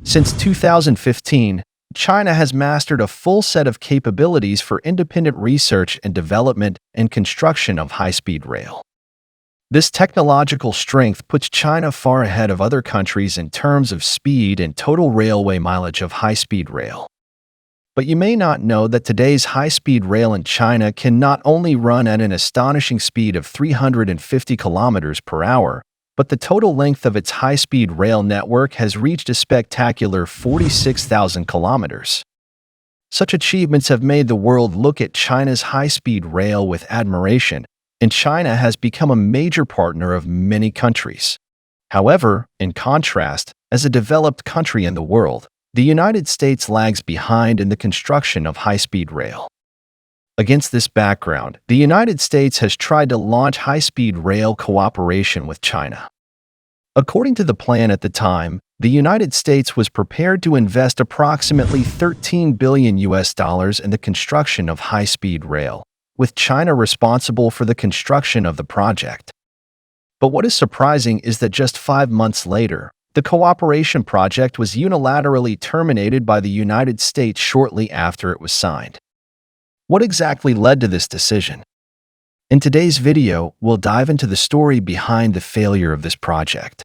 Since 2015, China has mastered a full set of capabilities for independent research and development and construction of high-speed rail. This technological strength puts China far ahead of other countries in terms of speed and total railway mileage of high-speed rail. But you may not know that today's high-speed rail in China can not only run at an astonishing speed of 350 kilometers per hour, but the total length of its high-speed rail network has reached a spectacular 46,000 kilometers. Such achievements have made the world look at China's high-speed rail with admiration, and China has become a major partner of many countries. However, in contrast, as a developed country in the world, the United States lags behind in the construction of high-speed rail. Against this background, the United States has tried to launch high-speed rail cooperation with China. According to the plan at the time, the United States was prepared to invest approximately $13 billion in the construction of high-speed rail, with China responsible for the construction of the project. But what is surprising is that just 5 months later, the cooperation project was unilaterally terminated by the United States shortly after it was signed. What exactly led to this decision? In today's video, we'll dive into the story behind the failure of this project.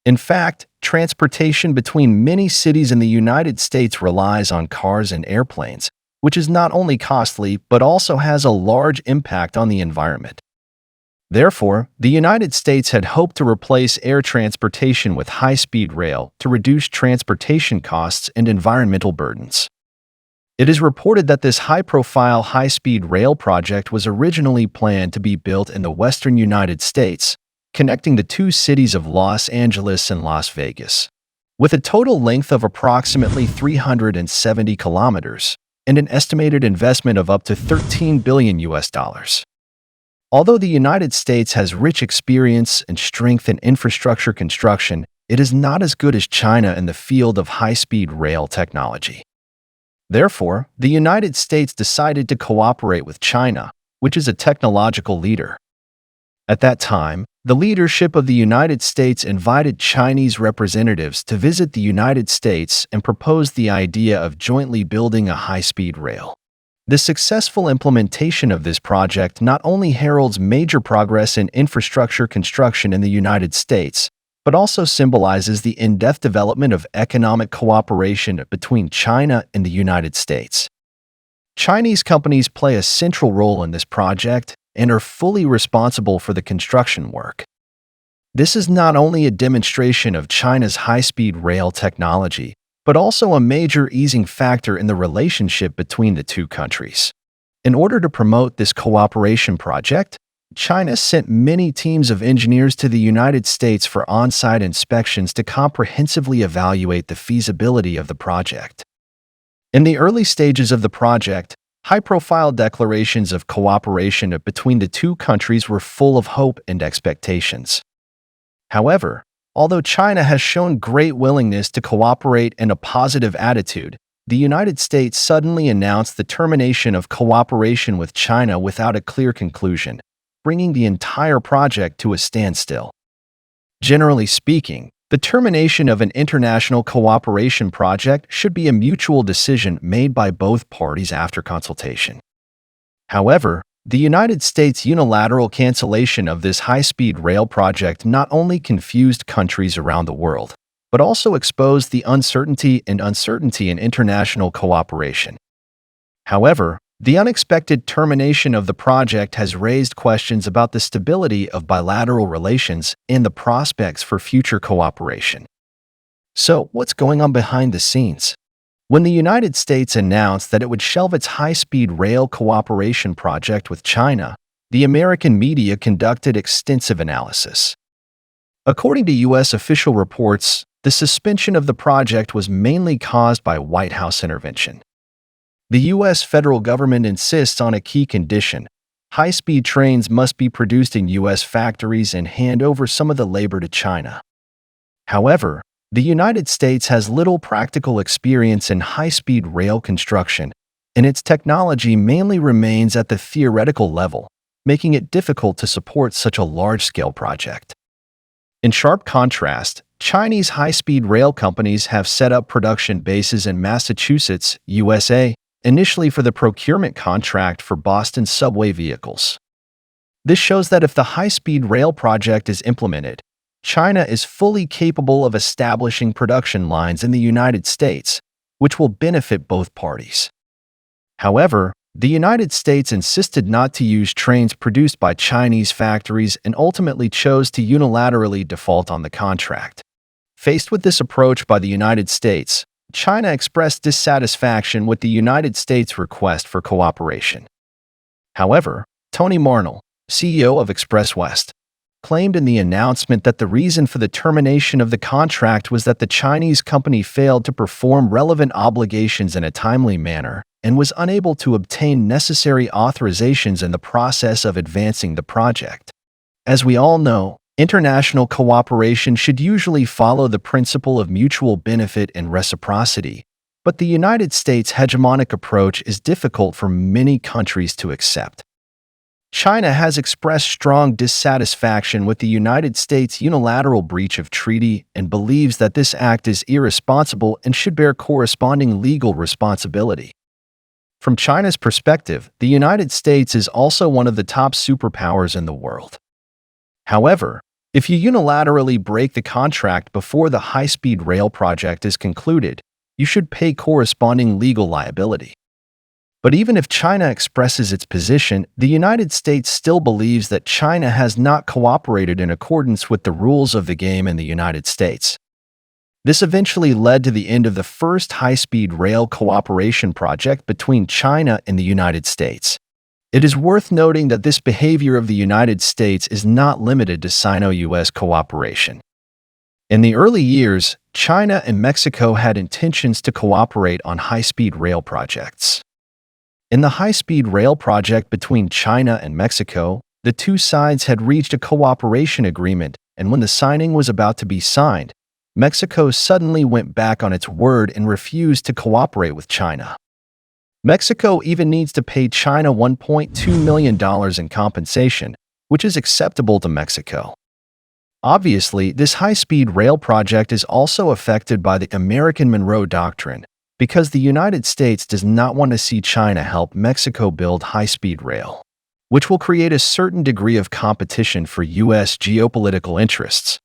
In fact, transportation between many cities in the United States relies on cars and airplanes, which is not only costly but also has a large impact on the environment. Therefore, the United States had hoped to replace air transportation with high-speed rail to reduce transportation costs and environmental burdens. It is reported that this high-profile high-speed rail project was originally planned to be built in the western United States, connecting the two cities of Los Angeles and Las Vegas. With a total length of approximately 370 kilometers and an estimated investment of up to $13 billion. Although the United States has rich experience and strength in infrastructure construction, it is not as good as China in the field of high-speed rail technology. Therefore, the United States decided to cooperate with China, which is a technological leader. At that time, the leadership of the United States invited Chinese representatives to visit the United States and proposed the idea of jointly building a high-speed rail. The successful implementation of this project not only heralds major progress in infrastructure construction in the United States, but also symbolizes the in-depth development of economic cooperation between China and the United States. Chinese companies play a central role in this project and are fully responsible for the construction work. This is not only a demonstration of China's high-speed rail technology, but also a major easing factor in the relationship between the two countries. In order to promote this cooperation project, China sent many teams of engineers to the United States for on-site inspections to comprehensively evaluate the feasibility of the project. In the early stages of the project, high-profile declarations of cooperation between the two countries were full of hope and expectations. However, although China has shown great willingness to cooperate and a positive attitude, the United States suddenly announced the termination of cooperation with China without a clear conclusion, bringing the entire project to a standstill. Generally speaking, the termination of an international cooperation project should be a mutual decision made by both parties after consultation. However, the United States' unilateral cancellation of this high-speed rail project not only confused countries around the world, but also exposed the uncertainty in international cooperation. However, the unexpected termination of the project has raised questions about the stability of bilateral relations and the prospects for future cooperation. So, what's going on behind the scenes? When the United States announced that it would shelve its high-speed rail cooperation project with China, the American media conducted extensive analysis. According to U.S. official reports, the suspension of the project was mainly caused by White House intervention. The U.S. federal government insists on a key condition: high-speed trains must be produced in U.S. factories and hand over some of the labor to China. However, The United States has little practical experience in high-speed rail construction, and its technology mainly remains at the theoretical level, making it difficult to support such a large-scale project. In sharp contrast, Chinese high-speed rail companies have set up production bases in Massachusetts, USA, initially for the procurement contract for Boston subway vehicles. This shows that if the high-speed rail project is implemented, China is fully capable of establishing production lines in the United States, which will benefit both parties. However, the United States insisted not to use trains produced by Chinese factories and ultimately chose to unilaterally default on the contract. Faced with this approach by the United States, China expressed dissatisfaction with the United States' request for cooperation. However, Tony Marnell, CEO of Express West, claimed in the announcement that the reason for the termination of the contract was that the Chinese company failed to perform relevant obligations in a timely manner and was unable to obtain necessary authorizations in the process of advancing the project. As we all know, international cooperation should usually follow the principle of mutual benefit and reciprocity, but the United States' hegemonic approach is difficult for many countries to accept. China has expressed strong dissatisfaction with the United States' unilateral breach of treaty and believes that this act is irresponsible and should bear corresponding legal responsibility. From China's perspective, the United States is also one of the top superpowers in the world. However, if you unilaterally break the contract before the high-speed rail project is concluded, you should pay corresponding legal liability. But even if China expresses its position, the United States still believes that China has not cooperated in accordance with the rules of the game in the United States. This eventually led to the end of the first high-speed rail cooperation project between China and the United States. It is worth noting that this behavior of the United States is not limited to Sino-US cooperation. In the early years, China and Mexico had intentions to cooperate on high-speed rail projects. In the high-speed rail project between China and Mexico, the two sides had reached a cooperation agreement, and when the signing was about to be signed, Mexico suddenly went back on its word and refused to cooperate with China. Mexico even needs to pay China $1.2 million in compensation, which is acceptable to Mexico. Obviously, this high-speed rail project is also affected by the American Monroe Doctrine, because the United States does not want to see China help Mexico build high-speed rail, which will create a certain degree of competition for U.S. geopolitical interests.